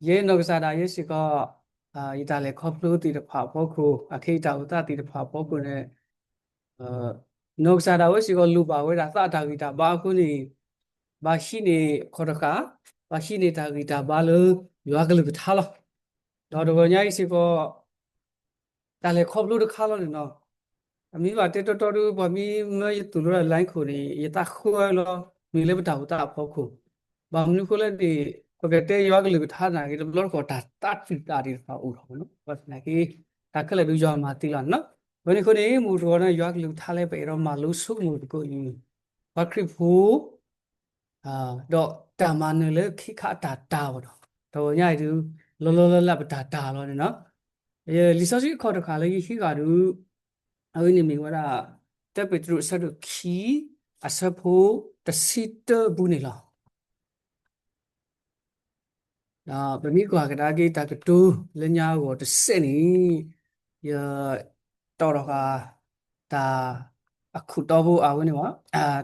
ye no sada ye si ko itale khoplu ti de pha phoku akhita uta ti de pha phoku ne no sada we si ko lu ba we da sa ta gita ba ku ni ba shi ne khotaka ba shi ne ta gita ba lo ywa ka lu tha lo do do nya si ko tale khoplu de kha lo ne no အမီးပါတေတော်တော်ဘာမီမတူလို့လိုင်းခုနေရတာခွဲလို့မီလည်းပတာဝတာဖောက်ခုဘာမနုခလည်းဒီပကတဲ့ရွာကလေးထားနာကြီးဘလော့ကောတာတတ်ဖီတာဒီဖာဦးတော့နော်ဘတ်နာကြီးတာကလည်းလူကြောမှာတီလာနော်ဘယ်နေခုနေမူတော်နဲ့ရွာကလေးထားလိုက်ပဲတော့မလို့ဆုမှုကိုယူဘာခရစ်ဖို့တော့တာမနလည်းခိခတာတာဘောတော့ညတူလောလောလလပတာတာလို့နော်လီဆော့စီခေါ်တခါလေးခိကတူ awin ni mingwara te petru sadu khi asapo the sitter bunila na bami kwa kada gi ta tu lenya go the set ni ya to ro ka ta akhu to bu awin ni wa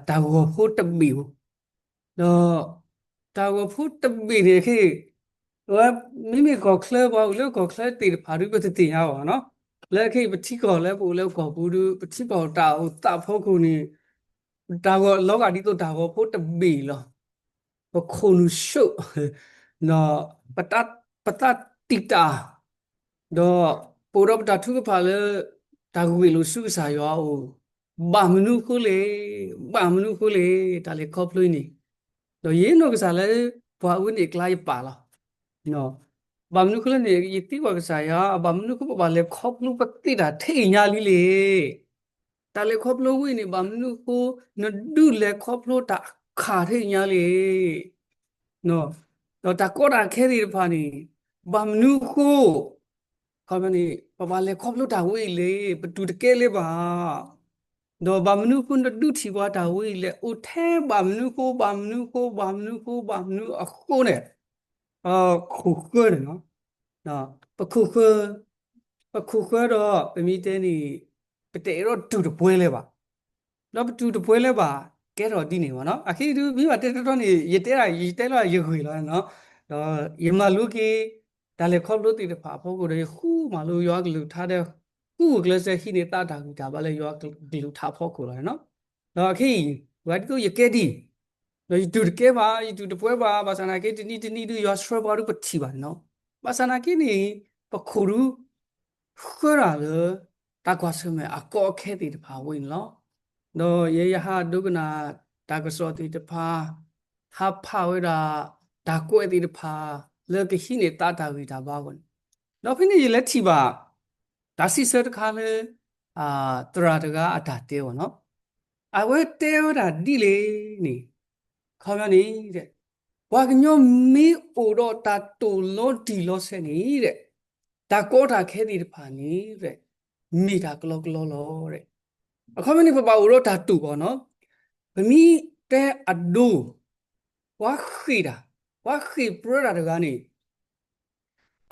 ta go phu ta bi bu no ta go phu ta bi ni khi wa mi ko clear ba lo ko clear ti pha ru pa ti ya wa no လက်ခိပတိကောလဲပူလဲကောဘူးဒပတိပေါ်တာဟိုတဖို့ခုနီဒါကောလောကဒီတော့ဒါကောဖို့တပီလောဘခုနုရှုနော်ပတတိတာတော့ပူရပတာထုဖာလဲဒါကွေလို့စုစာရောဘာမနုခုလေဒါလေခေါပလွိနေတော့ရင်းတော့ကစားလဲဘွားဦးနေကလိုက်ပါလားနော် bamnu kule ne yiti wa sa ya bamnu ko ba le khoplu patti da thei nya li le ta le khoplu wi ni bamnu ko no du le khoplu ta kha thei nya le no no ta ko da khe ri pha ni bamnu ko kha ma ni ba le khoplu ta wi le patu de ke le ba no bamnu ko no du thi wa ta wi le o the bamnu ko a ko ne ခုခွဲတယ်နော်ပခုခွဲတော့ပမီတဲနေပတေတော့တူတပွဲလဲပါတော့တူတပွဲလဲပါကဲတော့ဒီနေပါနော်အခုဒီပြီးပါတေတော်နေရတဲလာရတဲလာရခွေလာနော်တော့ယမလူကီဒါလေခေါပလို့တီတဖာဖို့ကိုရခုမလူရောကလူထားတဲ့ခုကလစခိနေတာတာကဒါပါလေရောကလူထားဖို့ကိုလာနော်တော့အခုဝတ်ကိုရကဲဒီ no itu de ke ba itu de pue ba basana ke tini du yo sro ba ru pati ba no basana ke ni pa khuru khura le ta kwa su me a ko khe ti de pha win lo no ye ya ha du na ta ko so ti de pha ha pha we da da kwe ti de pha le ke hi ni ta wi da ba gon no phi ni ye le ti ba da si se de kha le tra de ga a da te wo no a we te wo da di le ni ခေါ်ရနေတဲ့ဝါကညောမီအိုတော့တာတူလို့ဒီလို့ဆနေတဲ့ဒါကောတာခဲဒီတဖာနေတဲ့မိတာကလောလောတဲ့အခါမနေပပအိုတော့တာတူပေါ့နော်ဗမီတဲ့အဒူဝါခိတာဝါခိပရတာတကနေ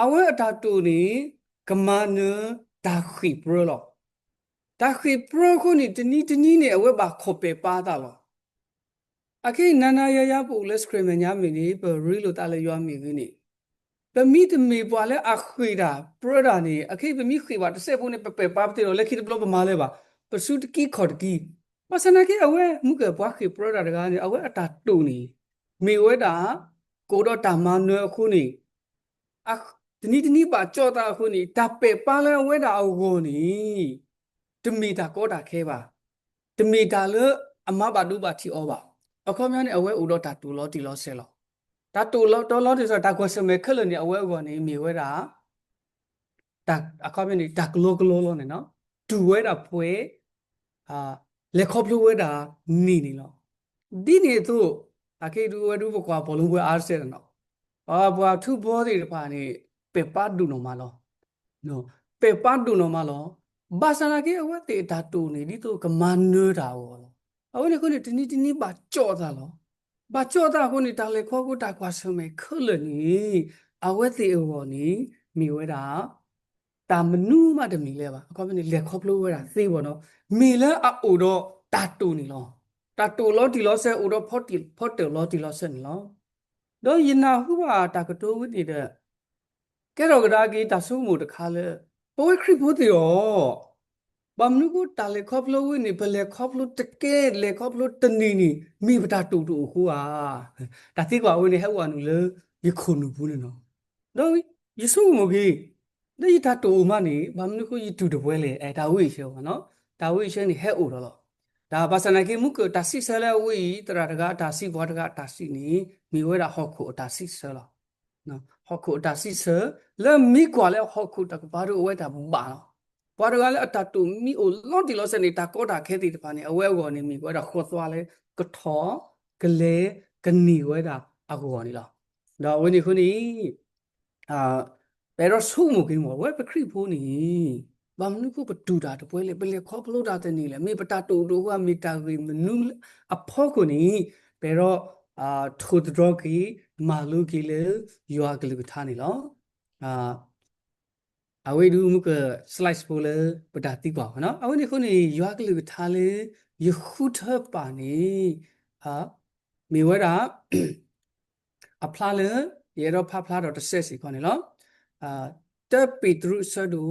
အဝဲအတာတူနေကမနဒါခိပရလောဒါခိပရခုနေတနီနေအဝဲပါခေါ်ပေပါတာလော အခုနာနာရပူလက်စခရမညာမီနီပရီလိုတာလေရွာမီကနီပမီတမီပွာလဲအခွေတာပရဒါနီအခုပမီခွေပါတစ်ဆက်ဖို့နေပပါတေလိုလက်ခိတဘလပမာလဲပါပစုတကီခေါ်တကီပစနာကေအဝဲမှုကပွားခေပရဒါတကားနီအဝဲအတာတူနီမီဝဲတာကိုတော့တာမနွယ်အခုနီတနီပါကြောတာအခုနီတပေပါလဲဝဲတာအကိုနီတမီတာကောတာခဲပါတမီတာလဲအမဘာဒူပါတီအောပါ အခုများနေအဝဲဦးတော့တာတူလို့တီလို့ဆဲလို့တာတူလို့တော်လို့ဒီဆိုတာကွစမဲခက်လို့နေအဝဲကောနေမြေဝဲတာတာအခုများနေတာကလိုလို့နေနော်တူဝဲတာဖွဲလက်ခေါပလူဝဲတာနီနေလို့ဒီနေသူအကေတူဝဲတူဘကွာဘလုံးပွဲအားဆဲနော်ဘွာသူဘောတွေတပါနေပေပတ်ဒူနော်မလို့နော်ပေပတ်ဒူနော်မလို့ဘာစနာကေအဝဲတေတာတူနေဒီသူကမန်နေတာဟော အခုနေခုနေတနီပါကြော့တာလောဘာကြော့တာခုနေတာလေခေါကိုတာကွာဆမဲခလနီအဝဲတီအောနီမိဝဲတာတာမနူးမတမီလဲပါအခုမနေလက်ခေါပလို့ဝဲတာသိဘောနော်မိလဲအိုတော့တာတူနီလောတာတူလောဒီလောဆဲအိုတော့ဖော့တယ်လောဒီလောဆဲနီလောတော့ယနာဟုပါတာကတိုးဝိနေတဲ့ Kero gragi tasumu de kale. Boy kripudio. Bamnuku tale koplo wini pele koplo teke le koplo tenini mi bata tu hua. Tati kwa wini hewa nule yikunu pune no. No yisu mogi. Da yita tu mani bamnuku yitu de wele ta wi sho no. Ta wi sho ni he u lo. Da basana ki muku tasi sala wi tra daga tasi bwa daga tasi ni mi wera hokku tasi sala. No hokku tasi sa le mi kwa le hokku ta ba ru we ta bu ba no. ဘာတကလည်းအတတူမီအိုလော့တီလော့စနေတာကောတာခဲတီတပါနေအဝဲကောနေမီကွာဒါခေါ်သွားလဲကထောကလေကနီဝဲတာအကူကောနေလားဒါဝင်းဒီခုနီအာဘယ်တော့ဆုမှုကင်းမောဝဲပခရိဖိုးနီဘာမနုခုပတူတာတပွဲလေပလေခေါပလို့တာတဲ့နေလေမေပတာတူတူကမီတာရီမနုအဖောကိုနီဘယ်တော့ထိုဒရော့ကီမာလူကီလေယွာကလူထားနေလောအဝိဒုမှုက slice ပိုလေပဒါတိကွာနော်အဝိနေခုနေရွာကလေးထားလေယခုထပါနေဟာမေဝရာအဖလာလေရေတော့ဖဖလာတော့တစ်ဆက်စီခေါနေလောတပ်ပီတရုဆဒူ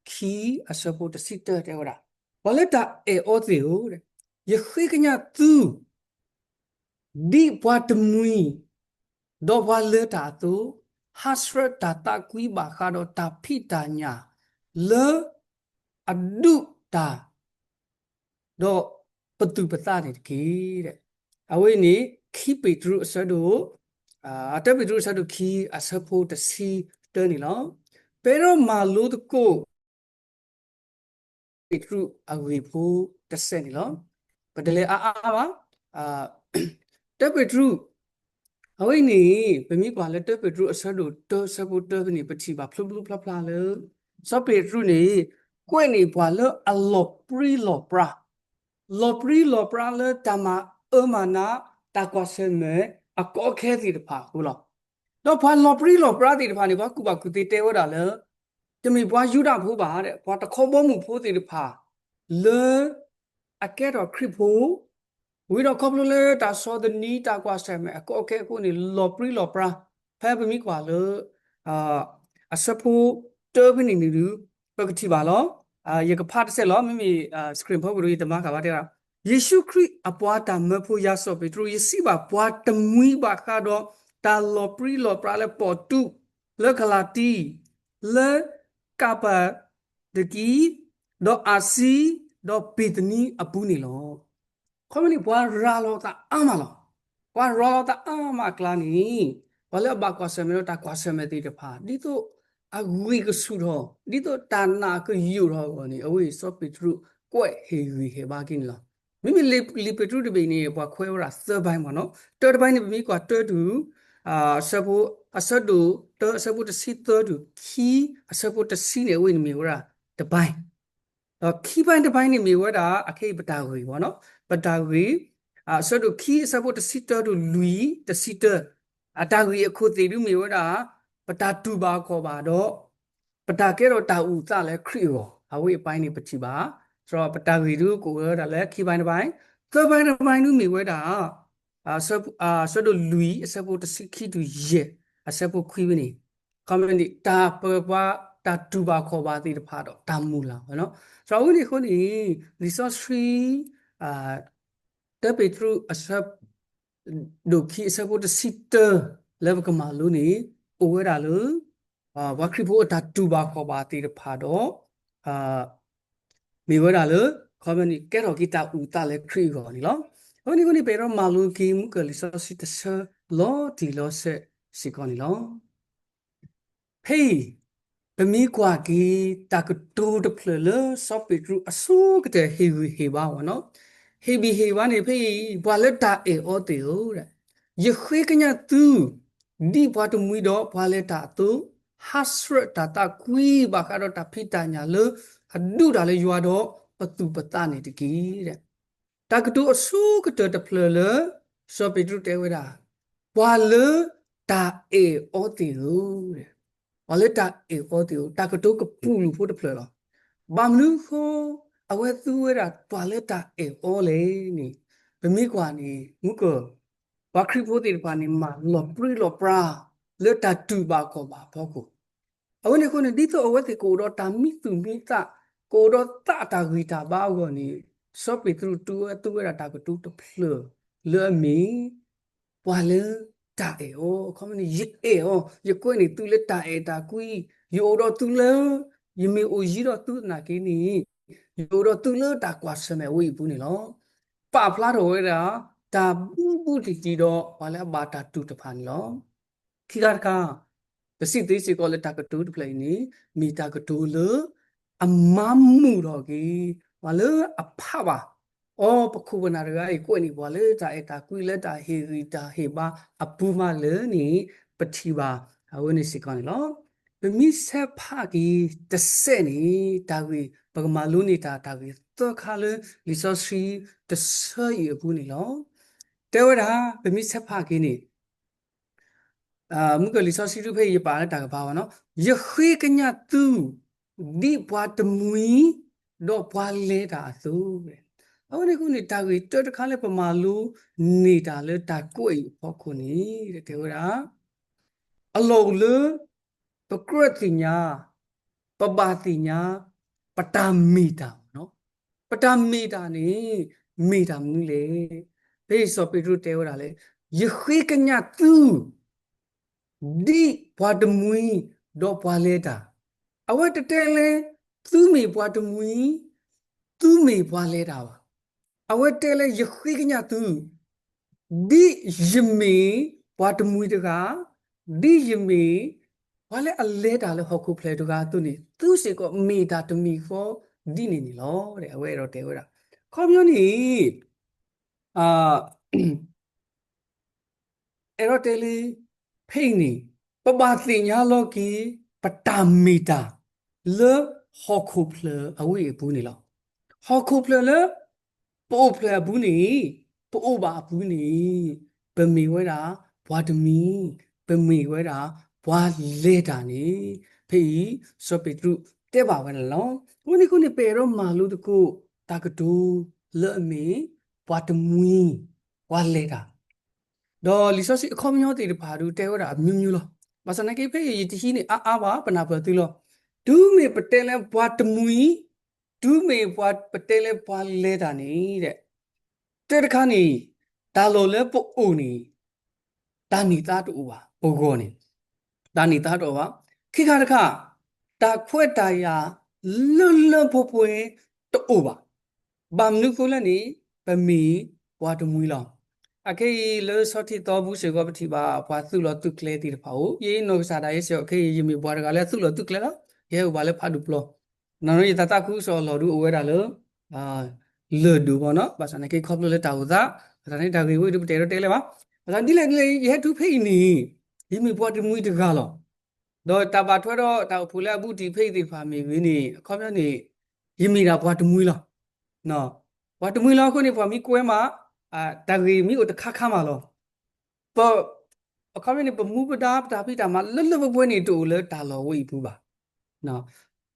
ခီအစပိုတစစ်တဲ့ဝရာဘလက်တာအောသေးဟုတ်တဲ့ယခိကညာသူဒီဘွားတမွီတော့ဘာလေတာသူ hasrat data kui bakado tapitanya le adu ta do petu peta ni ki de awe ni ki petru asado ata petru asado ki asapo de si de ni lo pero malu de ko petru awe po de se ni lo padale ba ta petru အဝိနေပမိကွာလက်တက်ပထရုအဆက်တို့တဆပုတ္တနေပတိပါဖလုဖလဖလာလေစပေထရုနေကွဲ့နေပွာလအလောပရီလောပရာလောပရီလောပရာလေတမအမနာတကွာစမဲအကောခဲတီတဖာဟုတ်လားတော့ဘာလောပရီလောပရာတီတဖာနေဘာကူပါကူတီတဲဝတာလေတမီဘွာယူတာဖိုးပါတဲ့ဘွာတခေါ်ပေါ်မှုဖိုးတီတဖာလေအကဲတော့ခရစ်ဖိုးဝီတော့ခေါပလိုလေတာဆောဒနီတာကွာဆမ်အကောအခဲကိုနေလောပရီလောပရာဖဲပမိကွာလေအစဖူတောပနေနေလူပကတိပါလောယေကဖတ်ဆက်လောမိမိစကရင်ဖောက်ကိုရတမကပါတဲ့ယေရှုခရစ်အပွားတာမဖို့ရဆောပေထရယေစီပါပွားတမွီပါကတော့တာလောပရီလောပရာလေပေါ်တူလေကလာတီလေကပါဒကီဒေါ်အာစီဒေါ်ပီတနီအပူနေလောခမနီဘွာရာလောတာအမလောဘွာရာလောတာအမကလာနီဘာလဲဘာကွာဆမေတာကွာဆမေတီတဖာဒီတော့အဂွေကဆူတော့ဒီတော့တာနာကယူတော့ကောနီအဝေးစောပီထရုကွဲ့ဟေဝီဟေဘာကင်းလောမိမိလီပီထရုတပိနေဘွာခွဲရစပိုင်းမနော်တော်တပိုင်းနေမိကွာတော်တူဆဘူအဆဒူတော်ဆဘူတစီတော်တူခီအဆဘူတစီနေဝင်းမီဝရာတပိုင်းခီပိုင်းတပိုင်းနေမီဝရာအခေပတာဝေဘောနော်ပတာဝေဆဒူခီဆဘူတစီတော်တူလူီတစီတအတာဝေအခုတေလူမီဝရာပတာတူပါခေါ်ပါတော့ပတာကဲတော့တာဦးသလဲခရီရောအဝေးအပိုင်းနေပတိပါဆိုတော့ပတာဝေလူကိုရတာလဲခီပိုင်းတပိုင်းသပိုင်းတပိုင်းလူမီဝရာဆဒူလူီဆဘူတစီခီတူယေအဆဘူခွီဝနေကမ္မနီတာပပွားတာတူပါခေါ်ပါသေးတဖာတော့တာမူလာနော်ဆိုတော့ဦးဒီခုနေ resource tree တပေထရုအဆပ်ဒုခိအဆဘူတစီတလေဘကမာလူနေအိုဝဲတာလူဝါခရီဖို့တာတူပါခေါ်ပါသေးတဖာတော့မိဝဲတာလူကမ္မနီကဲတော့ဂီတာဦးတာလဲခရီကောနီလောဟိုဒီကိုနေပေတော့မာလူကီမကလီဆောစီတဆလောတီလောဆက်စီကောနီလောဟေးပမီကွာကီတာကတူတဖလလဆော့ပီထရုအဆူကတဲ့ဟေဝီဟေဘာဝနော်ဟေဘီဟေဘာနေဖေးဘွာလက်တာအောတေဟုတ်တဲ့ယခွေကညာသူဒီဘွာတမွီတော့ဘွာလက်တာသူဟတ်စရတာတာကွီဘာကတော့တာဖိတညာလအဒူတာလေရွာတော့ပတူပတနေတကီတဲ့တာကတူအဆူကတဲ့တဖလလဆော့ပီထရုတဲဝဲတာဘွာလတာအောတေဟုတ်တဲ့ဘာလဲတာအော်တီတာကတိုးကပူလူဖို့တဖလောဘာမလူခိုအဝဲသူဝဲတာဘာလဲတာအော်လေနီဗမိကွာနီငုကဘာခရီဖို့တီပါနီမာလောပရီလောပရာလက်တာတူပါကောပါဘောကို အခုနေခုနေဒီတော့အဝတ်ကိုတော့တာမိသူမိတာကိုတော့တာဂီတာဘာကိုနေစောပီသူတူရတာကတူတဖလလေမီပွာလေတာအေခမနီရစ်ရကိုနေတူလက်တာကွီယိုတော့တူလေယမီအိုကြီးတော့တူနာကင်းနီယိုတော့တူလေတာကွာစမဲဝီဘူးနေလောပါဖလာတော့ရတာဒါဘူးတီတော့ဘာလဲဘာတာတူတဖန်လောခိကာကတစီသေးစီကောလက်တာကတူတဖလိုက်နီမီတာကတူလေအမမှုတော့ကြီးဘာလဲအဖပါပခုဝနာရaiကိုni bwa le ta eta kui le ta he ri ta he ba apu ma le ni pati ba awo ni sikon lo be mi se pha ki te se ni ta wi ba ma lu ni ta wi to kha le li so si te se yi apu ni lo te wa da be mi se pha ki ni mu ko li so si ru phe yi pa le ta ba wa no ye khwe ka nya tu di bwa te mui do bwa le ta suအခုနေခုနေတာကြီးတော်တခါလဲပမာလူနေတာလဲတာကိုယ်ဖို့ခုနေတဲ့တေဝရာအလောလေပကရတိညာပပါတိညာပတမီတာနော်ပတမီတာနေမီတာမူလေဘေးစောပေတရုတေဝရာလဲယခိကညာသူဒီဘွားတမွီတော့ဘွားလဲတာအဝတ်တဲလဲသူ့မိဘွားတမွီသူ့မိဘွားလဲတာပါအဝတ်တဲလဲယခိကညာသူဒီယမေဘွားတမွီတကဒီယမေဘာလဲအလဲတာလဲဟောခုဖလဲတကသူနေသူစီကမေတာတမီဖောဒီနေနေလောတဲ့အဝဲတော့တဲဝဲတာခေါ်ပြောနေအာအဲ့တော့တဲလေးဖိနေပပတိညာလောကီပတမီတာလေဟောခုဖလဲအဝဲဘူးနေလောဟောခုဖလဲလေပို့ဖလဲဘူးနေပို့ပါဘူးနေပမေဝဲတာဘွားတမီပမေဝဲတာဘွားလေတာနေဖေးစောပေတရုတဲ့ပါဝဲလောခုနေပေရောမာလူတကူတာကတူလေအမေဘွားတမီဘွားလေတာတော့လီဆော့စီအခေါ်မျိုးတေတပါဒူတဲဝတာအမျိုးမျိုးလောမစနကေဖေးရီတီဟီနေအာပါပနာပတူလောဒူမေပတဲလဲဘွားတမီဒူမေဘွားပတဲလဲဘွားလေတာနေတဲ့တဲ့တခါနေတာလိုလဲပို့အိုနေတာနီသားတူပါပို့ကောနေတာနီသားတော့ပါခိခါတခါတာခွဲ့တာယာလွတ်ဖို့ပွေတူပါဘာမနုခုလည်းနေပမီဘွားတမွီလောအခေလေစောတိတော်ဘူးစေကောပတိပါဘွားသူ့လောသူကလဲတီတဖာကိုယေနောစာဒါရဲ့စေအခေယမီဘွားတကလည်းသူ့လောသူကလဲလားရဲဟိုဘာလဲဖတ်ဒူပလောနော်ရတတခုစောလော်ဒူအဝဲတာလို့လေဒူဘောနော်ဘာစနေကေခေါပလို့လဲတာဟုသာဒါနဲ့ဒါကေဝိဒူတဲရတဲလဲပါဘာဒီလေရဲတူဖိနေယမီဘွားတမွီတကားလောတော့တပါထွဲတော့တာဖူလာဘူးဒီဖိတိဖာမီဝင်းနေအခေါမျက်နေယမီတာဘွားတမွီလောနော်ဘွားတမွီလောခုနေဘွားမီကွဲမှာတာဂီမီကိုတခါခါမှာလောပေါ်အခါမင်းပမူပဒါပိတာမှာလွတ်ပွဲနေတူလဲတာလောဝိဘူးပါနော်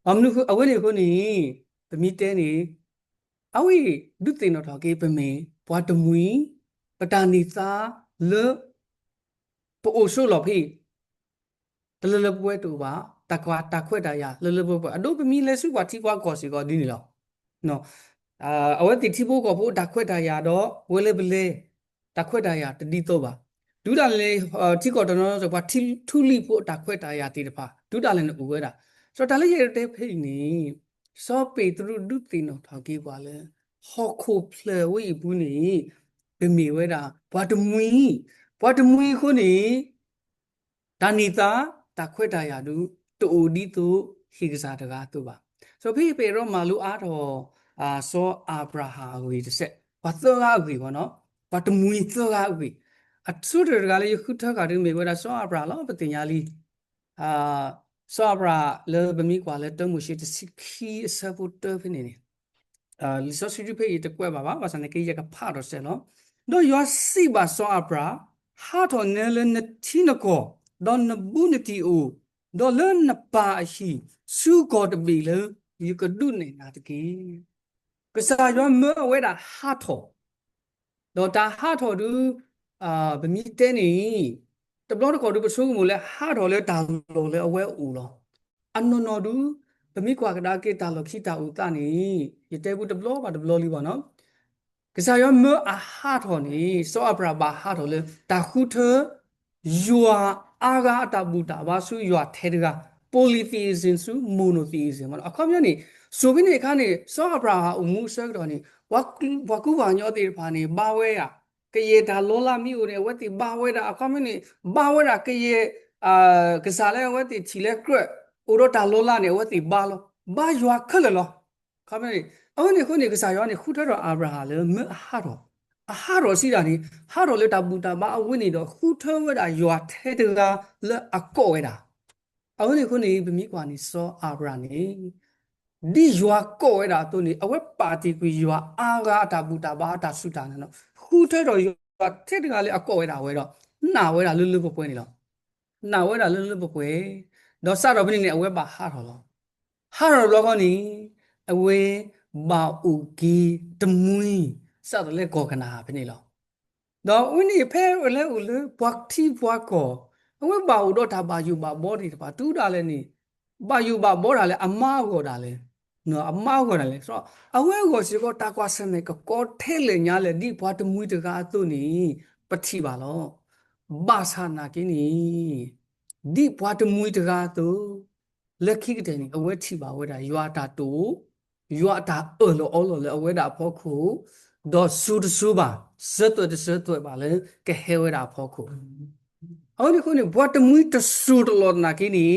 အမနုခုအဝဲနေခုနေပမီတဲနေအဝိဒုတိနောတော်ကေပမေဘွားတမွီပတာနိသာလေပို့ဆိုလောဖိတလပွဲတူပါတကွာတခွက်တာရလပွဲအဒုပမီလဲစုကွာတီကွာကောစီကောဒီနေလောနော်အဝဲတိတိဖို့ကောဖို့တခွက်တာရတော့ဝဲလေပလေတခွက်တာရတတိတော့ပါဒုတာလေတိကောတနောဆိုပါထူလိဖို့တခွက်တာရတိတဖာဒုတာလည်းဥဝဲတာဆိုတော့ဒါလည်းရတဲ့ဖိနေစောပေတရုဒုတိနောထောက်ကြီးပါလဲဟောခုဖလေဝိဘူးနေပမီဝဲတာဘွားတမွီခုနေဒါနီတာတခွက်တာရဒုတူဒီတူဟိကစားတကားတူပါဆိုဖိပေရောမာလူအားတော်စောအာဗရာဟာဝီတစ်ဆက်ဘာသောကအကွေပေါ့နော်ဘာတမွီသောကအကွေအဆုတကလည်းခုထကတူမေဝဒါစောအာဗရာလောပတင်ညာလီစောအာဗရာလေဘမီကွာလေတမှုရှိတစီခီဆပ်ဖို့တဖိနေနေလီစောစီဖေးတကွဲပါဘာစနေကေရကဖာတော့ဆဲနော်တော့ယောစီဘာစောအာဗရာဟာတော်နဲလနတီနကောဒေါ်နဘူးနတီအိုဒေါ်လနပါရှိစုကောတပီလေဒီကဒုနေတာတကေကစားရမဝဲတာဟာထောတော့တာဟာထောဒူဗမီတဲနေတဘလောတကောဒူပဆုမူလဲဟာထောလဲတာလောလဲအဝဲဦးလော anonodu pemi kwa kada ke ta lo khita u ta ni yete bu deblo li ba no kisa yo mo a ha tho ni so abra ba ha tho le ta khu the yua aga ta bu ta ba su yua the ga polytheism su monotheism အခါမျိုးနေဆိုပြီးနေခါနေစောအဗရာဟာအမှုဆက်တော်နေဝကူဘာညောတိဘာနေဘာဝဲရကရေဒါလောလာမီဦးနေဝတ်တိဘာဝဲတာအခါမျိုးနေဘာဝဲတာကရေကစားလဲဝတ်တိချီလဲကရဥရတာလောလာနေဝတ်တိဘာလောဘာယွာခက်လလောခါမျိုးနေအော်နေခုနေကစားရောနေခုထတော်အာဗရာဟာလေမဟာတော်ဟာတော်စီတာနေဟာတော်လေတာဘူတာဘာအဝိနေတော့ခုထဝဲတာယွာထဲတကလက်အကော့ဝဲတာအော်နေခုနေဗမိကွာနေစောအာဗရာနေဒီယွာကော့ရတာတို့နေအဝက်ပါတီကွေယွာအာဂါတာဘူတာဘာတာဆုတာနော်ခုထဲတော့ယွာထက်တကလေးအကော့ရတာဝဲတော့နာဝဲတာလွတ်လွတ်ပွဲနေလောနာဝဲတာလွတ်လွတ်ပွဲတော့စတော့ဘယ်နေအဝက်ပါဟာတော်လောဟာတော်လောကောနေအဝဲဘာဥကီတမွီစတော့လေကောကနာဘယ်နေလောတော့ဦးနေဖဲလဲဦးလေဘွားတီဘွားကောအဝဲဘာဥတော့တာဘာယူဘာဘောဒီတပါတူတာလဲနေဘာယူဘာဘောတာလဲအမားကောတာလဲနော်အမောက်ခေါ်တယ်လေဆိုတော့အဝဲကိုစီကောတာကွာစမေကောထဲလေညာလေဒီဘွားတမွေးတကားသူနေပတိပါလောဘာသာနာကင်းနီဒီဘွားတမွေးတကားသူလက်ခိကတဲ့နေအဝဲထိပါဝဲတာရွာတာတူရွာတာအော်လောလေအဝဲတာဖို့ခုဒေါ်ဆူဆူပါဇတ်တွဲပါလေကဲဟဲဝဲတာဖို့ခုဟောဒီခုနေဘွားတမွေးတဆူတလောနာကင်းနီ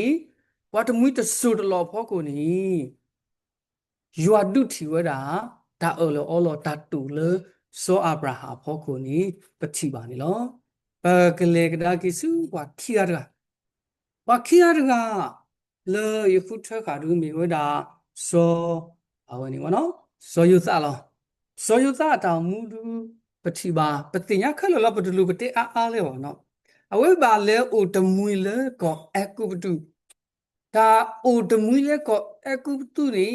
ဘွားတမွေးတဆူတလောဖို့ခုနီယွာဒုတီဝဒါဒါအော်လောတာတူလေစောအဗရာဟာဖို့ကိုနီပတိပါနေလောကလေကဒါကိစုဝါခီယာကလေယခုထခါဒူမီဝဒါစောအဝနေဝနော်စောယုသလောစောယုသတောင်မူဒူပတိပါပတိညာခလလပတူလူပတိအားလေဝနော်အဝဲပါလေအိုတမွေလေကောအကုပတူဒါအိုတမွေလေကောအကုပတူနေ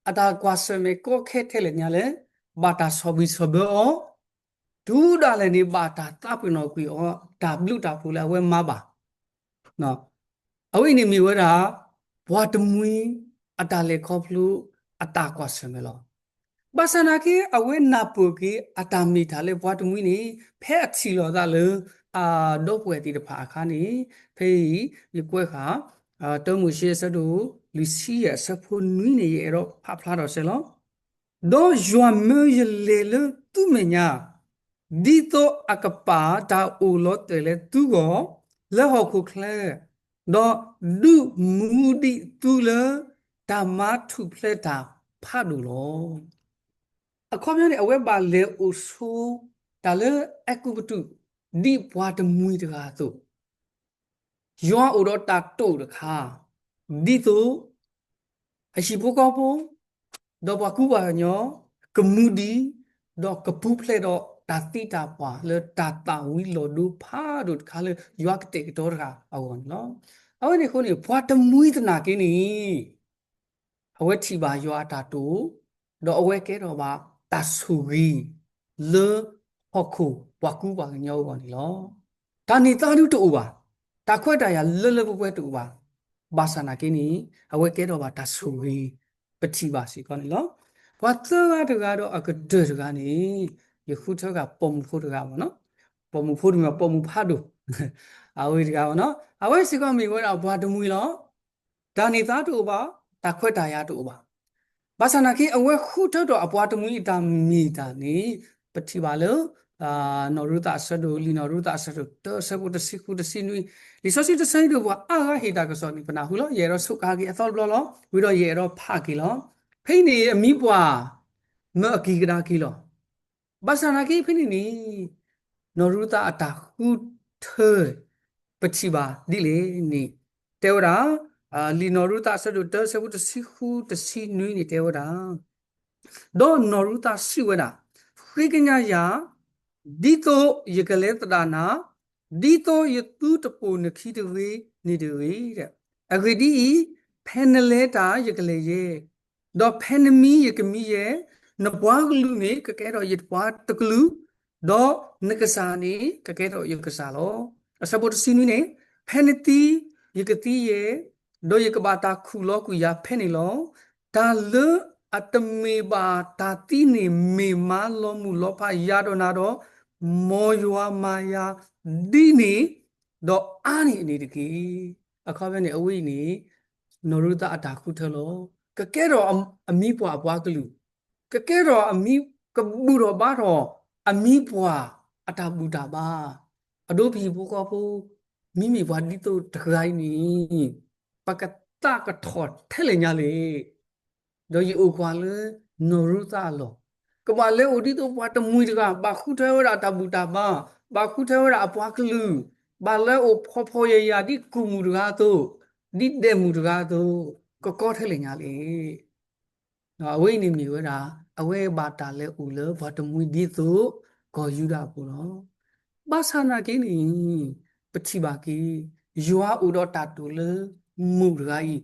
အတာကွာစမေကိုခဲထဲလေညာလေဘာတာဆောဘီဆောဘောဒူဒါလေနေဘာတာတပ်ပနောကွီအောဒါဘလူတာဖူလာဝဲမပါနော်အဝိနေမီဝဲတာဘွားတမွေအတာလေခေါဖလူအတာကွာစမေလောဘာစနာကေအဝဲနာပူကေအတာမီတာလေဘွားတမွေနေဖဲအချီလောသာလေဒုတ်ပွဲတီတဖာအခါနေဖေးဒီကွဲခါတုံးမှုရှိစတူလူစီရစဖို့နွိနေရတော့ဖဖလာတော့ဆဲလောတော့ယွာမေရလေလသူမညာဒီတော့အကပါတာအိုလောတဲလေသူကောလဲဟောခုခလဲတော့ဒုမူဒီသူလေဓမ္မထုဖလက်တာဖတ်လို့လောအခုမျိုးနေအဝဲပါလေအိုဆူဒါလေအကူပတုဒီဘွားတမွေတကားသူယောအိုတော့တာတုတ်တခါဒီသူအရှိဖို့ကောဖို့တော့ဘကူပါညောကမှုဒီတော့ကပူဖလက်တော့တာတိတာပွာလေတာတာဝီလောဒူဖာဒုခါလေယောကတေတော်ကအော်နော်အော်နေခုနေဘွားတမွေတနာကင်းနီအဝဲတီပါယောတာတူတော့အဝဲကဲတော့ပါတာဆူရီလေဟောခုဘကူပါညောကောနီလောဒါနေတာလူတူပါတာခွက်တာရလွတ်ပွဲတူပါဘာစနာကင်းနီအဝဲကဲတော့ပါတာဆူရီပတိပါစီကောနီလောဘာသာတကတော့အကဒရကနေယခုထကပုံဖို့တကပါနော်ပုံဖို့ဒီမှာပုံဖတ်တို့အဝဲတကပါနော်အဝဲစီကောမီဝဲတော့ဘာတမွေလောဒါနေတာတူပါတာခွက်တာရတူပါဘာစနာကင်းအဝဲခုထတော့အပွားတမွေတာမီတာနေပတိပါလို့နော်ရူတာဆဒူလီနော်ရူတာဆဒူတော့ဆပုတစီခုတစီနွီဒီဆိုစီတဆိုင်တို့ဘာအာဟေတာကစောနီပနာဟုလောရေရောဆုကာကီအသောဘလောဝီတော့ရေရောဖကီလောဖိနေအမိပွားမအကီကဒါကီလောဘာစနာကီဖိနေနီနော်ရူတာအတာဟုထေပတိပါဒီလေနီတေဝရာလီနော်ရူတာဆဒူတော့ဆပုတစီခုတစီနွီနီတေဝရာတော့နော်ရူတာစီဝနာခိကညာယာဒီတော့ယကလေတဒါနာဒီတော့ယသူတပူနခိတဝေနေတဝေတဲ့အဂဒီဖဲနလေတာယကလေရဲ့တော့ဖဲနမီယကမီရဲ့နဘွားကလူနေကကဲတော့ယဘွားတကလူတော့နကစာနေကကဲတော့ယကစာလောအစပုတ်စီနူနေဖဲနတီယကတိရဲ့ โดยกบาตาคูล้อกุยาเพนิลอตาเลอัตเมบาตาตีเนเมมาลอมูลอพายาโดนาโดมอยัวมายาดีนีดออานีนี่ตะกีอะข้อเว้นี่อวินี่นรุตะอะตาคุเทโลกะแกรออมีปวาปวากลูกะแกรออมีกะบูรอบารออมีปวาอะตาบูตาบาอโดพีบูก็ปูမိမိဘွားဒီတော့တခိုင်းနီပကတကထော်ထဲလေညာလေတော့ယူကွာလေနိုရူတာလောကဘာလေဦးဒီတော့ဘွားတမွေတကဘာခုထဲဝရတဘူတာဘာဘာခုထဲဝရအပွားကလူဘာလေအိုဖောဖောရရဒီကူမူတကတော့ဒီတဲ့မူတကတော့ကောထဲလေညာလေနော်အဝိနေမီဝရာအဝဲဘာတာလေဦးလေဘာတမွေဒီတော့ကောယူတာပေါ့နော်ဘာသာနာကင်းနီပတိပါကီယွာဥဒတာတူလေမူရဂိုင်း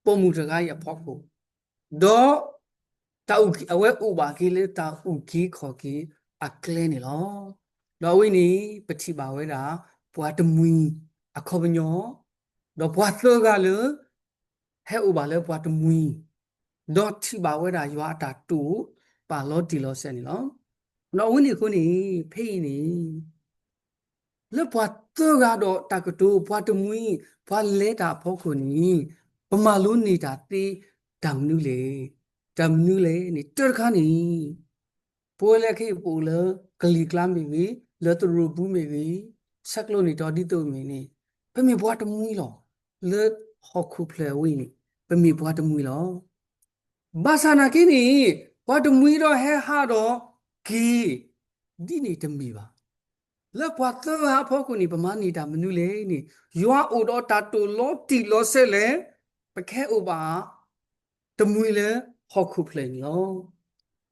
ပုံမူရဂိုင်းအဖို့ကိုဒေါ်တာဥအဝဲဥပါကီလေတာဥကီခေါ်ကီအကလဲနေလောတော့ဝိနေပတိပါဝဲတာဘွားတမွီအခေါ်ပညောတော့ဘွားသောကလေဟဲဥပါလေဘွားတမွီတော့တိပါဝဲတာယွာတာတူပါလောတီလောဆဲနေလောတော့ဝိနေခုနေဖေးနေလေဘွားသောကတော့တကတူဘွားတမွီဘွားလဲတာဖို့ခုနီပမာလုံးနေတာတေးတမ်နူလေတမ်နူလေနေတခါနီပိုလေခေပိုလကလီကလာမီဝီလေတရူဘူးမီဝီဆက်လို့နေတော့ဒီတုံမီနေပမေဘွားတမွီလောလေဟော့ခုဖလေဝီနေပမေဘွားတမွီလောဘာသာနာကိနီဘွားတမွီတော့ဟဲဟာတော့ဂီဒီနေတမီပါလက်ဘွားသောဟာဖို့ကိုနေပမာနေတာမနူလေနေယွာအိုတော့တာတူလောတီလောဆဲလေပခဲဥပါတမွေလေဟော့ခုဖလေလော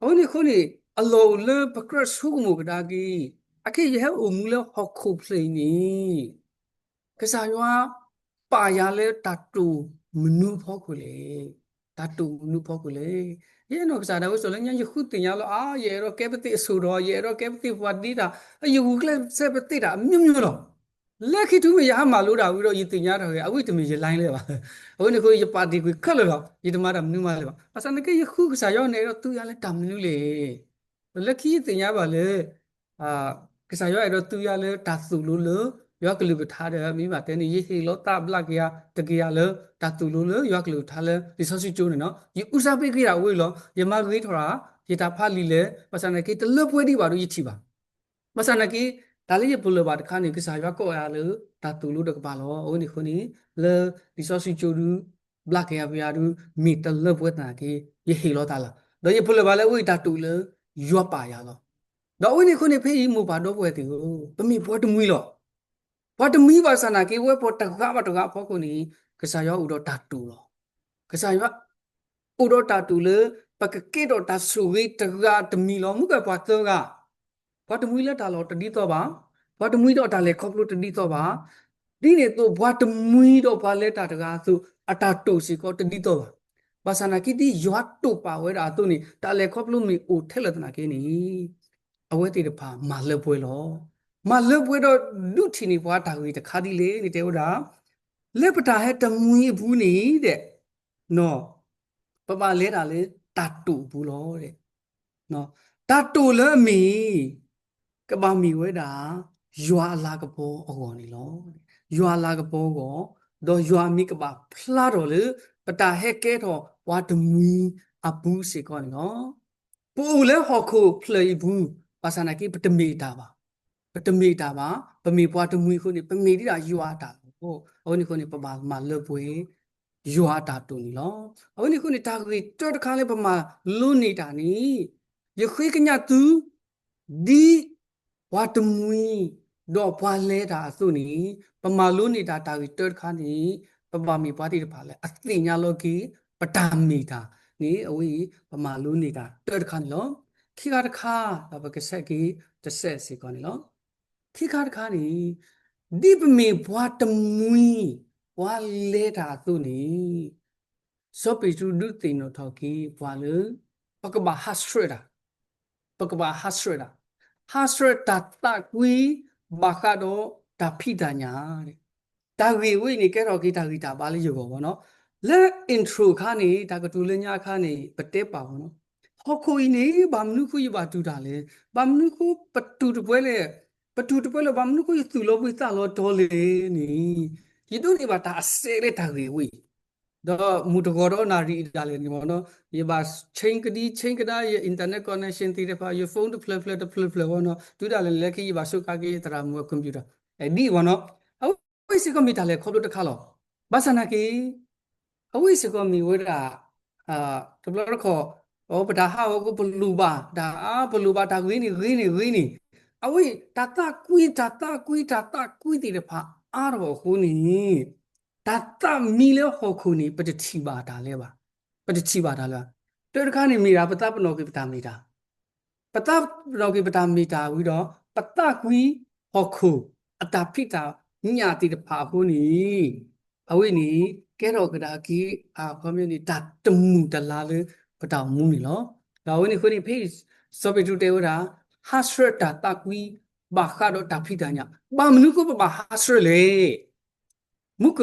အခုနေခုနေအလောလေပကရဆုမူကဒါကီအခေရဟိုမူလေဟော့ခုဖလေနီကစားယွာပါရလေတတူမနူဖို့ကိုလေတတူမနူဖို့ကိုလေယေနောကစားတော့ဆိုလည်းညခုတင်ရလို့အာယေရောကဲပတိအဆူတော့ယေရောကဲပတိဝတ်ဒီတာအယူကလည်းစပတိတာမြွမြွတော့လက်ခိထုမရမှာလို့တာပြီးတော့ယတင်ရတော့အဝိတမီရလိုင်းလဲပါအခုနေကိုရပါတီကိုခက်လို့တော့ယတမတာမနူးမလဲပါအစနကေယခုကစားရောနေတော့သူရလဲတမနူးလေလက်ခိတင်ရပါလေအာကစားရောအဲ့တော့သူရလဲတာစုလို့လို့ယောကလူကထားတယ်မိမတဲနေရေဟီလောတာဘလကရတကရလဲတာတူလို့လို့ယောကလူထားလဲဒီဆော့စီကျိုးနေနော်ယဥစားပိတ်ကြရဝေးလောယမဂိထောရာယတာဖာလီလဲပစနကေတလပွဲဒီပါတော့ယချီပါပစနကေဒါလေးရပလဘာတခါနေကစားရွာကောရလို့တာတူလို့တကပါလောဟိုနေခုနေလေဒီဆော့စီကျိုးဒူဘလကရပြာဒူမီတလပွဲတာကေယဟီလောတာလာတော့ယပလဘာလဲဝေးတာတူလဲရွာပါရလောတော့ဝိနေခုနေဖေးမူပါတော့ပွဲတီကိုပမိဘောတမွီလောဘာတမီဘာစနာကေဝဲပေါ်တကားမတကားဖို့ကိုနီကစားရောဥတော့တာတူလောကစားရောဥတော့တာတူလေပကကေတော့တာဆူဝေးတကားတမီလောမှုကပွားတော့ကဘာတမွီလက်တာလောတတိတော့ပါဘာတမွီတော့တာလေခေါပလို့တတိတော့ပါဒီနေတော့ဘာတမွီတော့ဘာလက်တာတကားဆိုအတာတုတ်စီကောတတိတော့ပါဘာစနာကီတီရွာတုတ်ပါဝဲတာတော့နေတာလေခေါပလို့မီအိုထဲလတနာကေနီအဝဲတီတဖာမာလက်ပွဲလောမလွတ်ပွဲတော့လူထီနေဘွားတာကြီးတခါဒီလေနေတဲဟုတ်တာလက်ပတာဟဲ့တမွေးဘူးနေတဲ့နော်ပပလဲတာလေတတူဘူးလို့တဲ့နော်တတူလဲမီကပမီဝဲတာယွာလာကဘောအကောနေလို့ယွာလာကဘောကောတော့ယွာမီကပဖလာတော့လေပတာဟဲ့ကဲတော့ဘွားတမွေးအပူးစေကောနေနော်ပူလဲဟော်ခုဖလေဘူးပါစနာကိပတမီတာပါပတမီတာပါပမီပွားတမွေခုနေပမီတိတာယူအားတာဟိုအခုနေခုနေပမာမလွတ်ပွေယူအားတာတူနီလောအခုနေခုနေတာကြီးတော်တခါလေးပမာလွတ်နေတာနီယခွေးကညသူဒီဝါတမွေတော့ပွားလဲတာသူနီပမာလွတ်နေတာတာကြီးတော်တခါနေပမာမီပွားတိတပါလဲအသိညာလောကီပတမီတာနီအဝေးပမာလွတ်နေတာတော်တခါနေလောခိကတခါတော့ပကဆက်ကြီးတစ်ဆက်စီကောနေလောခိခါတခါနေဒီပမေဘွားတမွီဘွားလဲတာသူနေစောပိတူဒုတိနောထောက်ကီဘွားလေပကဘာဟတ်စထရတာပကဘာဟတ်စထရတာဟတ်စထရတာတကွီဘာခါတော့တဖိတညာတဲ့ တာဂီဝိနေကဲတော့ကိတာဂီတာပါလိယောဘောနော်လက်အင်ထရိုခါနေတာကတူလညာခါနေပတက်ပါဘောနော်ဟောခိုနေဘာမနုခုရပါတူတာလေဘာမနုခုပတူတပွဲလေပတူတပွဲလေဘာမနုခုသူလောပိသလောတော်လေနီယတုနေပါတာအစေလေတာဂီဝိတော့မူတကောတော့နာရီဒါလေဒီမောနော်ဒီပါချင်းကဒါရဲ့ internet connection တည်တယ်ပါ your phone to flip ဘောနော်တူတာလေလက်ခိပါဆုကကေတရာမူကွန်ပျူတာအဲ့ဒီဘောနော်အဝိစကမီတာလေခေါ်လို့တခါလောဘာစနာကေအဝိစကမီဝဒအာတဘလရခေါ်ဩပဒါဟာကိုဘလူပါဒါဘလူပါဒါဂင်းနေအဝိတတကွီတတကွီတည်တယ်ပါအားတော့ခုနီတတမီလေဟောခုနီပတတိပါဒါလဲပါပတတိပါဒါလားတေတခါနေမိတာပတပနောကေပတာမိတာပတပနောကေပတာမိတာဝီတော့ပတကွီဟောခုအတာဖိတာညာတိတဖာခုနီအဝိနီကဲတော့ကဒါကီခေါမနီတတမှုတလာလေပတောင်မှုနီလောဒါဝိနီခုနီဖေးစောပိတုတေဝရာဟာစရတာတကွီဘာခါတော့တဖိတာညာဘာမနုကိုဘာဟာစရလေမုက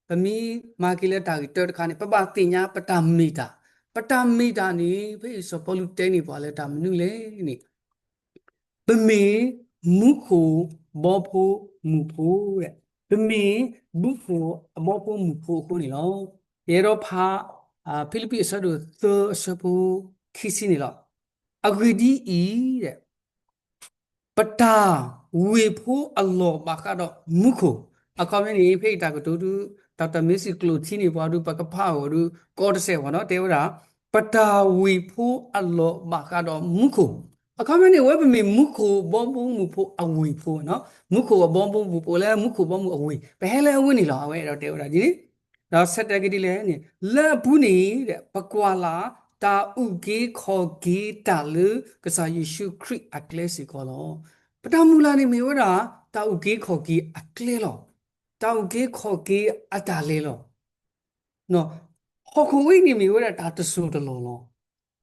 ပမီမာကီလက်တာကီတော်တခါနေပပတင်ညာပတမီတာနီဖေးစောပလူတဲနေပါလေတာမနုလေနီပမေမုခိုဘောဖိုမူဖိုတဲ့ပမေမုခိုဘောဖိုမူဖိုခုနေလောရေတော့ဖာဖိလိပ္ပိအစတို့သအစပူခီစီနေလောအဂရီဒီဤတဲ့ပတာဝေဖိုအလောဘာကတော့မုခိုအခါမင်းနေဖိတာကတူတူဒေါက်တာမစ်စီကလိုချီနေပွားတို့ပကဖာဟိုတို့ကောတဆေဘောနော်တေဝရာပတာဝေဖိုအလောဘာကတော့မုခိုအခါမင်းနေဝဲပမေမုခိုဘောဘုံမူဖိုအဝေဖိုနော်မုခိုဘောဘုံမူဖိုလဲမုခိုဘောမူအဝေဘဲလဲအဝေနေလောအဝဲတော့တေဝရာကြီးတော့ဆက်တက်ကတိလဲနေလက်ဘူးနေတဲ့ပကွာလာတာဥကေခေါ်ကေတာလူကစားယေရှုခရစ်အကလေစီကောလောပတမူလာနေမေဝရာတာဥကေခေါ်ကေအကလေလောတာဥကေခေါ်ကေအတာလေလောနော်ဟောခုဝိနေမေဝရာတာတဆူတလောလော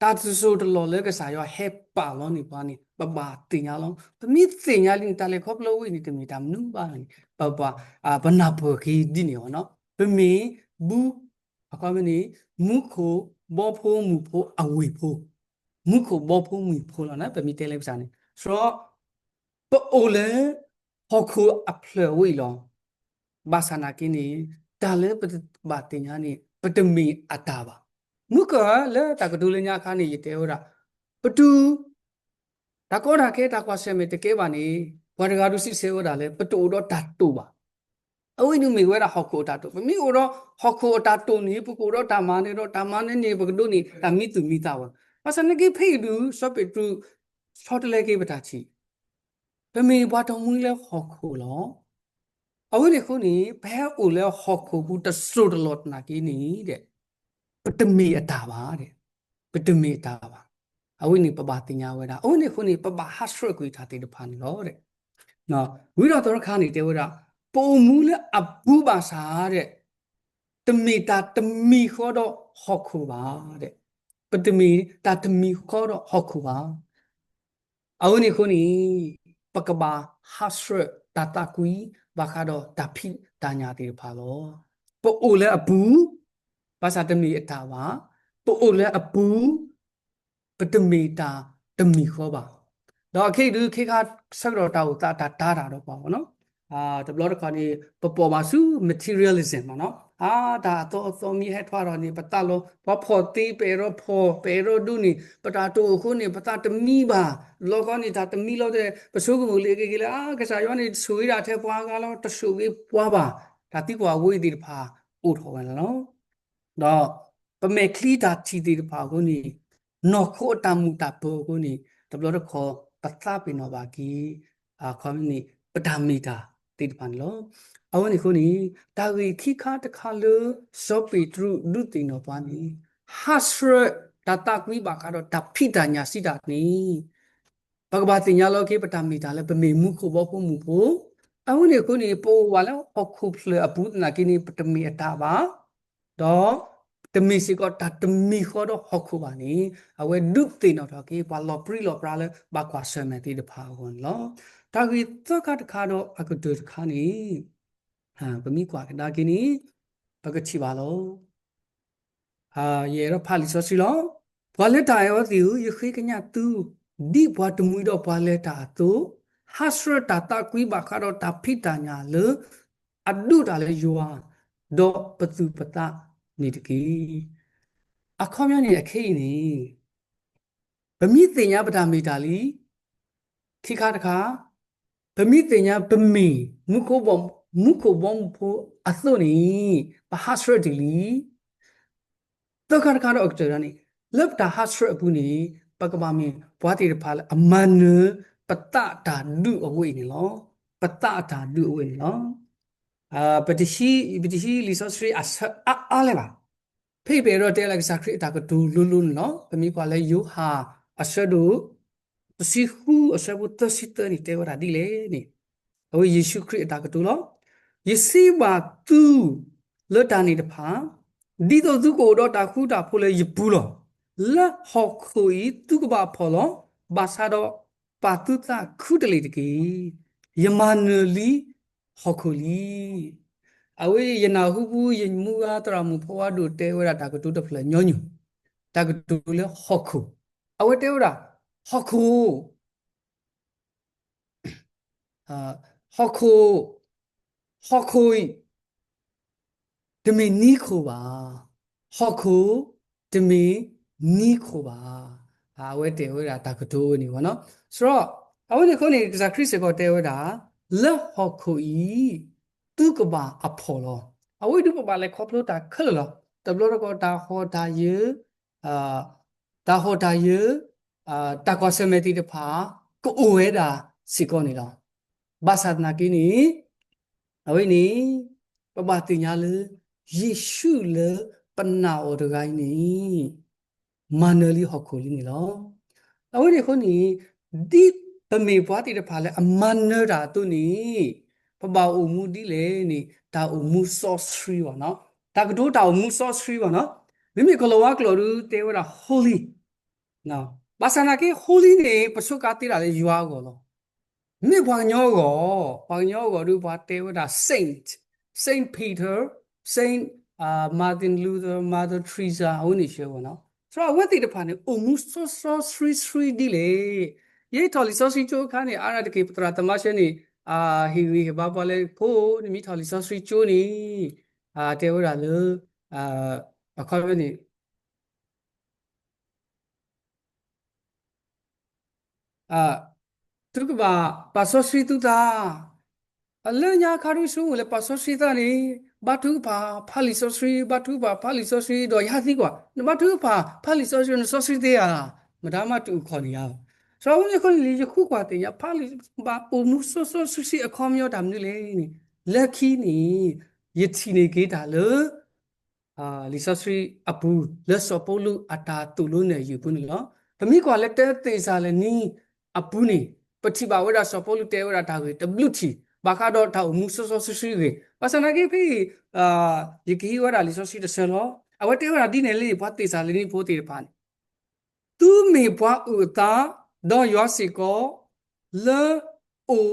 တာတဆူတလောလဲကစားရောဟဲပါလောနေပါနေပပတင်ညာလောပမိတင်ညာလင်းတလေခေါပလဝိနေတမီတာမနုပါနေပပဘနာဘောခေဒီနေရောနော်ပမေဘူးအခါမနေမုခိုဘောဖိုးမူဖိုးအဝေဖိုးမုခိုဘောဖိုးမူဖိုးလာနော်ပမီတဲလေးပစာနေဆိုတော့ပိုလေဟောခိုအဖလဝေလောဘာသနာကင်းနေတာလေပဘာတင်ညာနေပတမီအတာပါမုကလေတကဒူလညာခါနေရတဲ့ဟောတာပတူတကောတာခဲတကွာဆမေတကဲပါနေဘာတကားသူစစ်စေဟောတာလေပတူတော့တတ်တူပါအဝိနုမေဝဲတာဟောက်ခိုတာတို့မိကိုတော့ဟောက်ခိုတာတုန်နေပုကိုတော့ဓမ္မနေတော့ဓမ္မနဲ့နေဘကဒုနေဓမ္မိသူမိတာဝပါစနကေဖေဒူစောပေတူစောတလေကေပတာချီပမေဘွားတော်မူလဲဟောက်ခိုလောအဝိနေခုနေဘဲအိုလဲဟောက်ခိုဘူးတဆုတလော့နာကီနေတဲ့ပတမေအတာပါတဲ့ပတမေအတာပါအဝိနေပပတင်ညာဝဲတာအဝိနေခုနေပပဟတ်ဆွဲကွေထားတဲ့တဖာနေလောတဲ့နော်ဝိရတော်ခါနေတေဝရပုံမူလဲအပူပါစားတဲ့တမီတာတမီခေါ်တော့ဟောက်ခုပါတဲ့ပတမီတာတမီခေါ်တော့ဟောက်ခုပါအဝနိခုနီပကဘာဟာစရတာတာကွီဘာခါတော့တဖိတညာတေဖာလောပိုအိုလဲအပူဘာသာတမီအတာပါပိုအိုလဲအပူပတမီတာတမီခေါ်ပါတော့ခေဒုခေခါဆက်တော့တာကိုတာတာတော့ပေါ့နော်တဘလတော့ခါနေပေါ်ပါစု materialism နော်ဒါတော့မီဟက်ထွားတော့နေပတလောဘာဖို့တီးပေရောဒူနေပတာတိုခုနေပတာတမီပါလောကနေတာတမီလို့တဲ့ပစုကမူလေးကေလာကစားရောနေဆူရတာထဲပွားကားလို့တဆူပြီးပွားပါဒါတိကွာဝိဒီတဖာဥထောဝင်နော်တော့ပမေခလီတာချီဒီတဖာခုနေနော်ခိုတမူတာပိုခုနေတဘလတော့ခေါ်ပသပိနောဘာကီခေါမနေပဒမီတာတိတဖန်လောအဝနိခုနီတာဂီခိခါတခါလူစောပေတရုဒုတိနောပါနီဟာစရတတကွီဘာကတော့တဖိတညာစိတာနီဘဂဗတင်ညာလောကေပတမီတာလဲပမေမှုခုဘောဖုမှုဖို့အဝနိခုနီပိုဝါလောအခုဖလအပုနာကိနီပတမီအတာပါတော့တမီစီကတတမီခေါ်တော့ဟခုပါနီအဝဲဒုတိနောတော့ကေဘာလောပရီလောပရာလဲဘာကွာဆမတီတဖာဝန်လောတာဂီသကတခါတော့အခုဒုခါနီ ပမိကွာဒါကိနီဘကချီပါလောရေတော့ဖာလီဆိုစီလောဘွာလက်တာရောဒီယခိကညာတူဒီဘွာတမွေတော့ဘွာလက်တာတူဟာစရတာတာကွီဘာခါတော့တာဖိတာညာလေအဒုတာလေယွာဒေါ်ပသူပတာနေတကီအခေါမျောနေအခိနေဗမိတင်ညာပတာမီတာလီခိခါတခါဗမိတင်ညာဗမိမုခိုဘုံဖို့အသုနေပဟာစရတီလီတော့ခါတခါတော့အကတရနေလက်တာဟာစရဘူးနေပကဘာမီဘွားတီဖာအမန်နပတတာဒုအဝိနေလောပတတာဒုအဝိနေလောပတိရှိလီဆော့စရီအားလဲပါဖိပေတော့တဲလိုက်စားခရစ်တာကဒူလူလူနော်ပမိကွာလဲယူဟာအဆဒူပစီခုအဆဘူးတစီတနီတဲဝရာဒီလေနေအဝယေရှုခရစ်တာကဒူလောယေစီဘာသူလွတ်တာနေတဖာဒီတော့သူကိုတော့တာခုတာဖိုလေယဘူးလောလက်ဟော်ခွေသူကဘာဖော်လောဘာသာတော့ပါတုတာခုတလေတကေယမနလီဟော်ခွလီအဝေးယနာဟုဘူးယမူအားတရမူဖွားတို့တဲဝရတာကတူတဖလညောညူတာကတူလေဟော်ခုအဝေးတဲဝရဟော်ခုဟော်ခုတမင်နီခိုပါဟော်ခုတမင်နီခိုပါဝဲတဲဝရတာကတူနေဘောနော်ဆိုတော့အဝေးခုနေဇာခရစ်စေကိုတဲဝတာလက်ဟော်ခုဤသူကဘာအဖော်လောအဝိဒုပပါလေခေါပလို့တာခလလောတဘလို့တော့တာဟောတာယေအာတာဟောတာယေတာကောစမေတီတဖာကိုအိုဝဲတာစီကောနေလောဘာသာနာကိနီအဝိနီပပတင်ညာလေယေရှုလေပနာအော်တကိုင်းနီမန္နလီဟောခိုလီနီလောအဝိဒီခုနီဒီပမေပွားတီတဖာလေအမန္နရာတုနီပပအုံမူဒီလေနီတာအုံမူဆော့စထရီပါနော်တာကတိုးတာအုံမူဆော့စထရီပါနော်မိမိကလောဝါကလောရူတေဝရာ holy နော်ဘာသာနာကေ holy နေပစုကတိတာလေယွာကောလောမိဘညောကိုရူဘာတေဝရာ saint Peter saint Martin Luther Mother Teresa ဟိုနေရှေဘောနော်ဆိုတော့ဝတ်တိတဖာနေအုံမူဆော့စထရီဒီလေယေတော်လီဆော့စထရီချိုခါနေအာရတကေပတရာတမရှိနေဟီဝီဘာပါလေဖိုးနိမိထော်လီဆော့စထရီချိုနေတဲဝရာလေအခါပဲနေသူကပါဆော့စထရီတူတာအလညာခါရူဆူလေပါဆော့စထရီတာနေဘာတူဖာလီဆော့စထရီဘာတူဖာလီဆော့စထရီတော့ရသည်ကွာဘာတူဖာလီဆော့စထရီဆော့စထရီတဲ့မဒါမတူခေါ်နေရဆိုတော့ဒီခုလီခုကွာတင်ရဖာလီဘာအုံမူဆော့စထရီအခေါမျိုးတာမျိုးလေလက်ခီနေယတီနေကေတာလေလီဆော့စထရီအပူလက်စောပိုလူအတာတူလို့နေယူဘူးနော်တမိကွာလက်တဲတေစာလေနီအပူနေပတိပါဝရစောပိုလူတဲဝရတာကို WT ဘာခါတော့တာမူဆော့စထရီလေပါစနာကေဖေးယကီဝရလီဆော့စထရီတဆလောအဝတဲဝရဒီနေလေဘွားတေစာလေနီဖိုးတေဖာသူမေဘွားဥတာတော့ယောစီကိုလေအို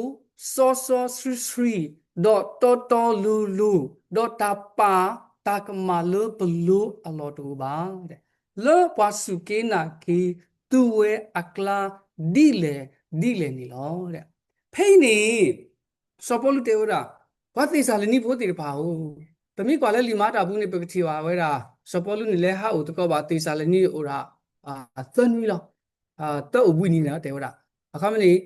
ဆော့စထရီတော့တော်လူတော့တာပါတာကမာလဘလူအလောတူပါတဲ့လောပွားစုကေနာကေသူဝဲအကလာဒီလေနီလောတဲ့ဖိနေစောပလူတေဝရာဘာတိစာလနီဖို့တေပါဦးတမိကွာလဲလီမာတာဘူးနေပကတိဝါဝဲတာစောပလူနေလဲဟာဦးတကောပါတေစာလနီအိုရာသန်ဝီလောတော့ဝီနီနာတေဝရာအခါမလေး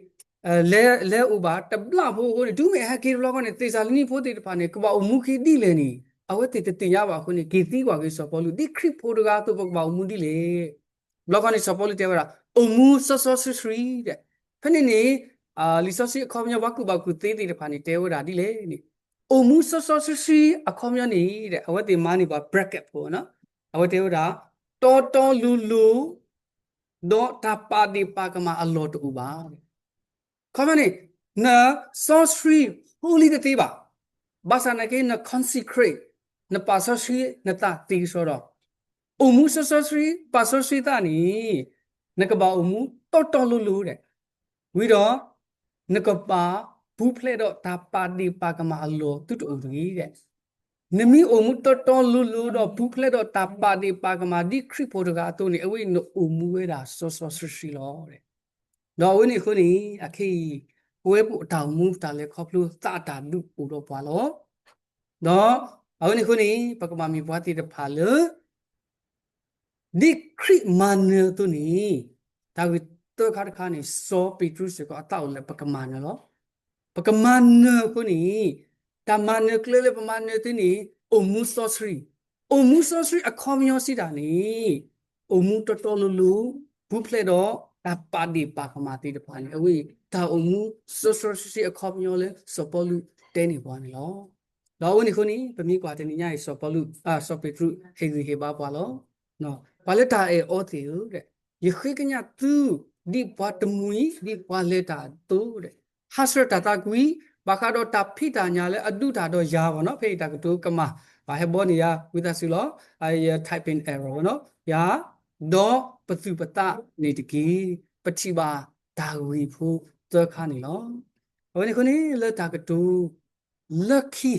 လဲဥပါတပလဖို့ဟိုဒူမေဟကေလောကနေတေစာလနီဖို့တေတဖာနေကဘာအမှုခိဒီလေနီအဝတ်တေတင်ရပါခုနေဂီတီကွာကေစောပလူဒီခရစ်ဖို့တကားတော့ပကဘာအမှုဒီလေဘလောကနေစောပလူတေဝရာအမှုဆော့စထရီတဲ့ဖနေနေလီဆော့စီအခေါ်မြဝကူဘကူသေးသေးတဖာနေတဲဝရာဒီလေနိအမှုဆော့စထရီအခေါ်မြနေတဲ့အဝတ်တေမာနေပါ bracket ပေါ့နော်အဝတ်တေဝရာတော်လူတော့တာပါဒီပါကမာအလောတူပါခေါ်မနေနာဆော့စထရီ holy တေပါဘာသာနာကေနာ consecrate နာပါဆော့စထရီနာတာတီဆိုတော့အမှုဆော့စထရီပါဆော့စထရီတာနီနကဘာအမှုတော်လူတဲ့ဝီတော့နကပါ ဘူးဖလက်တော့တာပါဒီပါကမာလောတူတူကြီးတဲ့နမီအမှုတော်တော်လူလူတော့ဘူးဖလက်တော့တာပါဒီပါကမာဒီခရစ်ပေါ်တကအတူနေအဝိနိုအမှုဝဲတာဆောဆောဆရှိလောတဲ့တော့ဝိနေခုနေအခီဝဲပူတောင်မူတာလေခေါပလူသတာလူပူတော့ပွာလောတော့အဝိနေခုနေပကမာမီဘွားတိတဖာလေဒီခရစ်မန်နတူနေဒါဝိတော့ခါတခါနေစောပီထရုစကအတောက်လေပကမာနလောပကမာနခုနေတမန်နကလေပမာနတူနေအမှုစောစရီအမှုစောစရီအခေါမျောစီတာနေအမှုတော်တော်လူလူဘူးဖလက်တော့တာပါဒီပါကမာတိတဖာနေအဝိတာအမှုစောစောစီအခေါမျောလေစပေါ်လူတဲနေပွားနေလောတော့ဝိနေခုနေပမိကွာတနေညရေစပေါ်လူစပီထရုဟေဂီဟေဘာပွာလောနော်ဘာလက်တာအော်တီတဲ့ယခိကညာသူဒီပွားတမူဒီပွားလက်တာတူတဲ့ဟာစရတတာကွီဘာခါတော့တဖိတာညာလဲအတုတာတော့ယာပါနော်ဖိတာကတူကမဘာဟဘောနီယာဝိသစီလောtyping error နော်ယာတော့ပစုပတနေတကီပတိပါဒါဝီဖို့သခါနေလောဟိုနေခုနေလက်တာကတူ lucky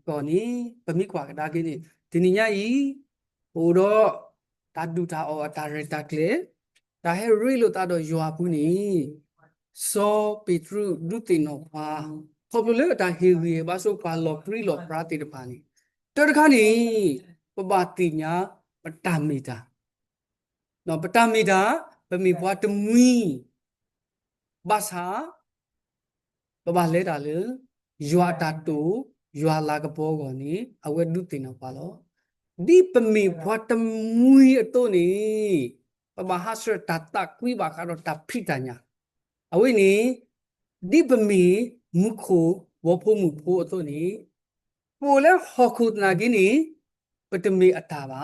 ပေါ်နေပမိကွာကဒါကိနေဒီညဤဟိုတော့တာဒူတာအော်တာရတာကလေဒါဟဲရီလို့တာတော့ယွာဘူးနေစောပီထရုဒုတိနောပါခေါပလေတာဟေရီဘာဆိုပါလောပရီလောပရာတိတပါနေတော်တခါနေပပတိညာပတမီတာနော်ပတမီတာပမီဘွားတမွီဘာသာပပလဲတာလေယွာတာတူယွာလာကပေါ်ကောနေအဝဲဒုတိနောပါလောဒီပမေဘွားတမွီအတော့နေပမဟာစရတတကွီဘာကတော့တဖိတညာအဝိနေဒီပမေမုခိုဝဖို့မှုဖို့အတော့နေပိုလဲဟောခုနာကိနေပတမေအတာပါ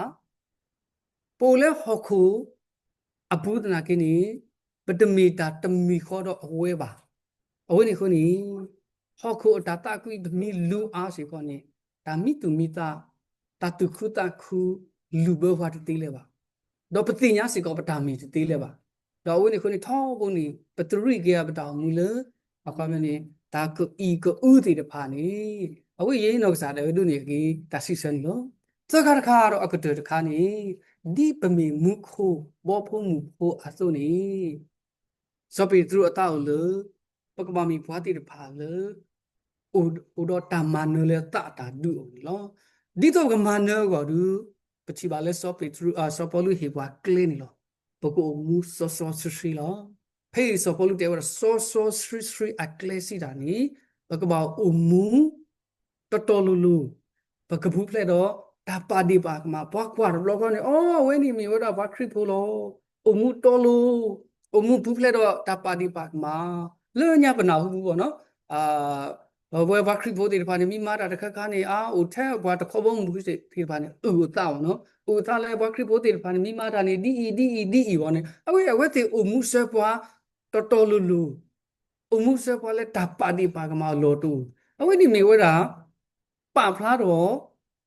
ပိုလဲဟောခုအပုဒနာကိနေပတမေတာတမီခေါ်တော့အဝဲပါအဝိနေခုနေဟောခုအတာတကွီပမေလူအားစီခေါ်နေဒါမိတူမိတာတတုခုတခုလူဘဝတတိလဲပါတော့ပတိညာစီကောပတာမီတတိလဲပါတော့ဝိနေခုနေထောင်းကုန်နေပတရိကေပတောင်မူလအခွာမနေဒါကဤကဥတီတဖာနေအဝိယေနောစားတယ်ဒုနေကေတဆိစန်လောသခါတခါတော့အကတတခါနေဒီပမေမုခိုဘောဖုံမူဖိုအစုနေစောပိသူအတောက်လပကပမီဘွားတိတဖာလဥဒတမန်နလေတတာဒုလောဒီတော့ကမန်နောကောဒုပချိပါလဲစောပိသူစောပလူဟေဘွားကလင်းလောပကိုမူစောစောဆွရှိလောဖေးစောပလူတေဝစောစောဆွအကလစီတာနီပကပောအမူတော်တော်လူလူပကဘူးဖလက်တော့တာပါဒီပါကမှာဘွားကွာလောကောနေအော်ဝဲနေမီဝတော့ဘာခရစ်ဖိုလောအမူတော်လူအမူဘူးဖလက်တော့တာပါဒီပါကမှာလဲညပနာဘူးပေါ့နော်ဘွယ်ဘာခရစ်ဖိုဒီပါနေမိမာတာတခါခါနေအိုထဲဘွားတခေါ်ဘုံဘူးစိဒီပါနေတောက်နော်သားလဲဘွားခရစ်ဖိုဒီပါနေမိမာတာနေဒီပေါ့နေအဝဲတေအမူဆဘွားတော်တော်လူလူအမှုစပွားလဲတပါတိပါကမလောတူအဝိဒီမေဝရာပဖလာတော့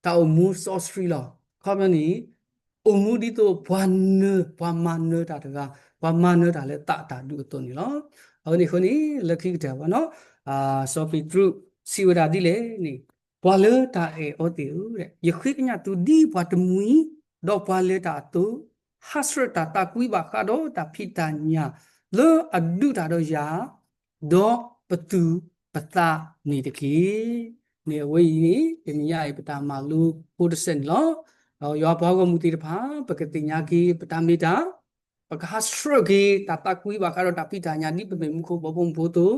တာအမှုဆော့စထရီလောခေါမနီအမှုဒီတော့ဘွာနဘွာမနတာတကဘွာမနတာလဲတတာဒုတော့နီလောအဝိဒီခုနီလက်ခိတဲ့ဘောနော်ဆောပီထရုစီဝရာဒီလေနီဘွာလေတာအော်တီဦးတဲ့ယခိကညာသူဒီဘွာတမူတော့ဘွာလေတာတူဟတ်စရတာတာကွီဘာခါတော့တာဖိတညာလောအဒုတာတော့ယာတော့ပတူပတာနေတကေနေဝေးနေဒီညရပတာမလူဖို့တစင်လောယောဘောကမူတီတဖာပကတိညာကေပတာမေတာပကဟစရကေတတကွီဘာကတော့တပိတာညာဒီပမေမခုဘဘုံဘို့တော့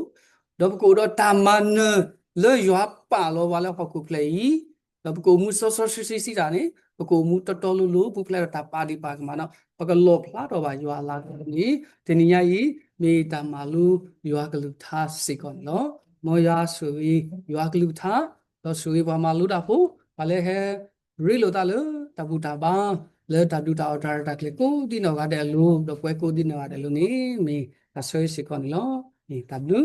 တော့ကိုတော့တာမန်လေယောပါလောဝါလောဖခုပလေတော့ကိုမူဆောဆောရှိစီတာနေကိုမူတော်တော်လူလူပူပလေတာပါဒီပါကမနော်ပကလောဖလာတော့ပါယောလာနေဒီညရမေတ္တာမာလူယောကလူသာစေကောနော်မောယာဆွေယောကလူသာတော့ဆွေဘာမာလူတာဖို့ဘာလဲဟဲရီလိုတာလေတပူတာပါလေတတူတာအော်ဒါတာကလေကိုဒီနော်ကတဲ့လူတော့ပွဲကိုဒီနော်ကတဲ့လူနေမေအဆွေစေကောနော်နေတဘလူ